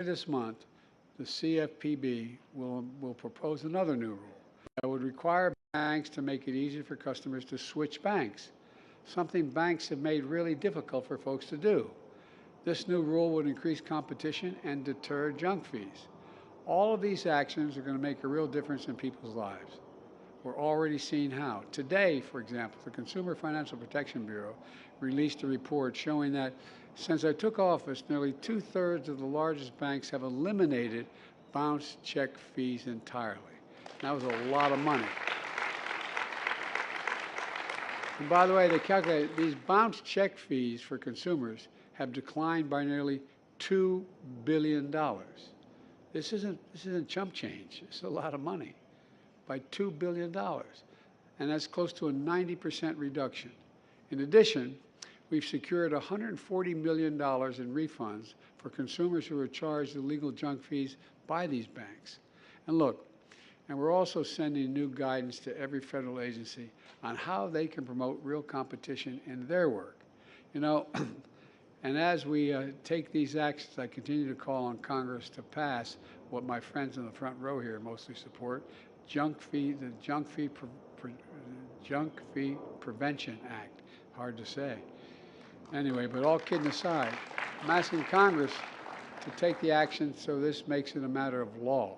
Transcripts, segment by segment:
this month, the CFPB will propose another new rule that would require banks to make it easier for customers to switch banks, something banks have made really difficult for folks to do. This new rule would increase competition and deter junk fees. All of these actions are going to make a real difference in people's lives. We're already seeing how. Today, for example, the Consumer Financial Protection Bureau released a report showing that since I took office, nearly 2/3 of the largest banks have eliminated bounce check fees entirely. That was a lot of money. And by the way, they calculate these bounce check fees for consumers have declined by nearly $2 billion. This isn't chump change. It's a lot of money, by $2 billion. And that's close to a 90% reduction. In addition, we've secured $140 million in refunds for consumers who are charged illegal junk fees by these banks. And look, and we're also sending new guidance to every federal agency on how they can promote real competition in their work. You know, and as we take these actions, I continue to call on Congress to pass what my friends in the front row here mostly support, the Junk Fee Prevention Act. Hard to say. Anyway, but all kidding aside, I'm asking Congress to take the action so this makes it a matter of law.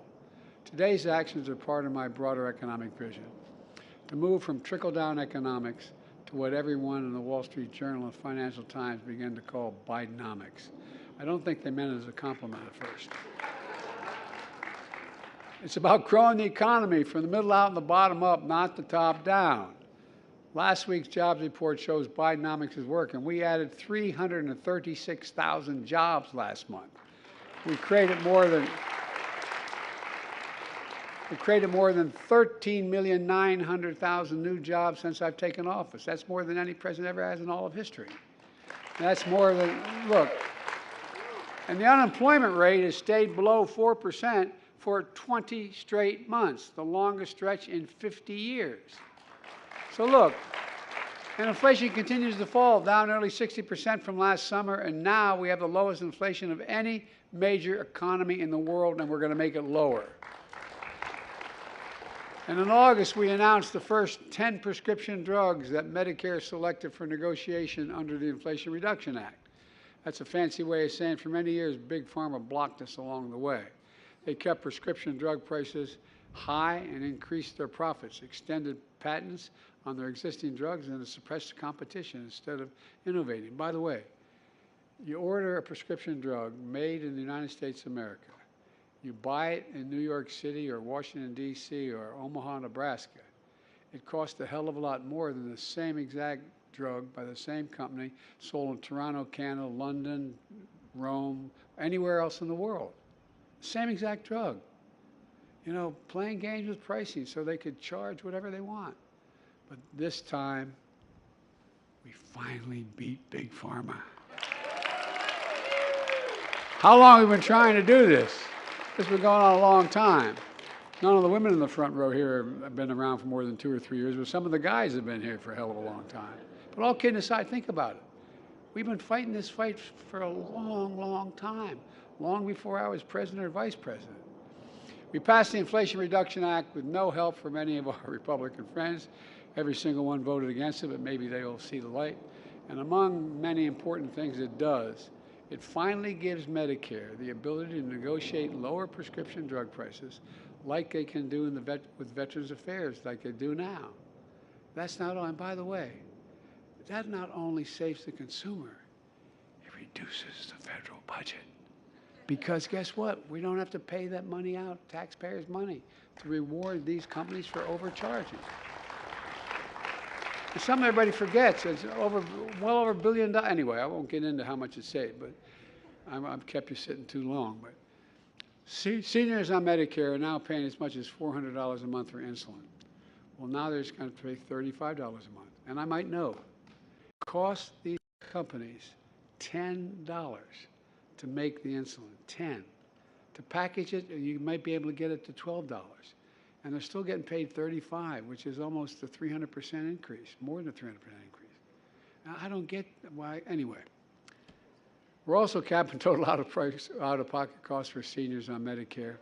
Today's actions are part of my broader economic vision, to move from trickle-down economics to what everyone in the Wall Street Journal and Financial Times began to call Bidenomics. I don't think they meant it as a compliment at first. It's about growing the economy from the middle out and the bottom up, not the top down. Last week's jobs report shows Bidenomics is working. We added 336,000 jobs last month. We created more than 13,900,000 new jobs since I've taken office. That's more than any president ever has in all of history. And that's more than, look, and the unemployment rate has stayed below 4% for 20 straight months, the longest stretch in 50 years. So look, and inflation continues to fall, down nearly 60% from last summer, and now we have the lowest inflation of any major economy in the world, and we're going to make it lower. And in August, we announced the first 10 prescription drugs that Medicare selected for negotiation under the Inflation Reduction Act. That's a fancy way of saying for many years, Big Pharma blocked us along the way. They kept prescription drug prices high and increased their profits, extended patents on their existing drugs, and suppressed competition instead of innovating. By the way, you order a prescription drug made in the United States of America. You buy it in New York City or Washington, D.C. or Omaha, Nebraska. It costs a hell of a lot more than the same exact drug by the same company sold in Toronto, Canada, London, Rome, anywhere else in the world. Same exact drug. You know, playing games with pricing so they could charge whatever they want. But this time, we finally beat Big Pharma. How long have we been trying to do this? This has been going on a long time. None of the women in the front row here have been around for more than 2 or 3 years, but some of the guys have been here for a hell of a long time. But all kidding aside, think about it. We've been fighting this fight for a long, long time, long before I was president or vice president. We passed the Inflation Reduction Act with no help from any of our Republican friends. Every single one voted against it, but maybe they will see the light. And among many important things it does, it finally gives Medicare the ability to negotiate lower prescription drug prices like they can do with Veterans Affairs, like they do now. That's not all, and by the way, that not only saves the consumer, it reduces the federal budget. Because guess what? We don't have to pay that money out, taxpayers' money, to reward these companies for overcharging. And something everybody forgets, it's well over $1 billion. Anyway, I won't get into how much it saved, but I've kept you sitting too long. But seniors on Medicare are now paying as much as $400 a month for insulin. Well, now they're just going to pay $35 a month. And I might know, it costs these companies $10 to make the insulin, 10. To package it, you might be able to get it to $12. And they're still getting paid $35, which is almost a 300% increase, more than a 300% increase. Now, I don't get why, anyway. We're also capping total out-of-pocket costs for seniors on Medicare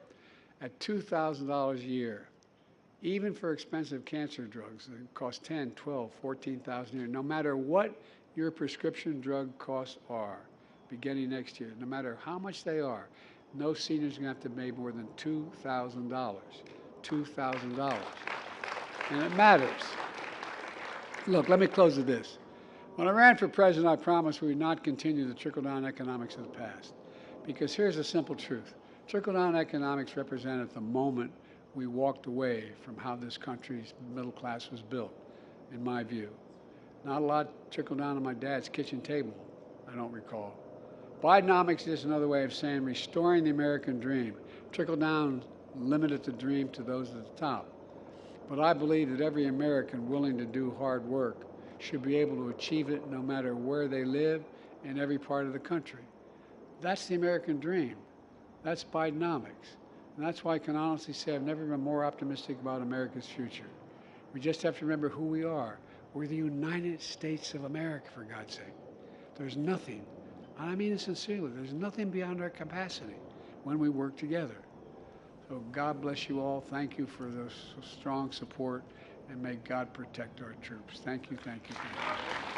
at $2,000 a year. Even for expensive cancer drugs that cost $10,000, $12,000, $14,000 a year, no matter what your prescription drug costs are, beginning next year, no matter how much they are, no senior's going to have to pay more than $2,000. $2,000. And it matters. Look, let me close with this. When I ran for president, I promised we would not continue the trickle-down economics of the past. Because here's the simple truth. Trickle-down economics represented the moment we walked away from how this country's middle class was built, in my view. Not a lot trickled down on my dad's kitchen table, I don't recall. Bidenomics is another way of saying restoring the American dream. Trickle down limited the dream to those at the top. But I believe that every American willing to do hard work should be able to achieve it no matter where they live in every part of the country. That's the American dream. That's Bidenomics. And that's why I can honestly say I've never been more optimistic about America's future. We just have to remember who we are. We're the United States of America, for God's sake. There's nothing, and I mean it sincerely, there's nothing beyond our capacity when we work together. So God bless you all. Thank you for the strong support, and may God protect our troops. Thank you, thank you, thank you.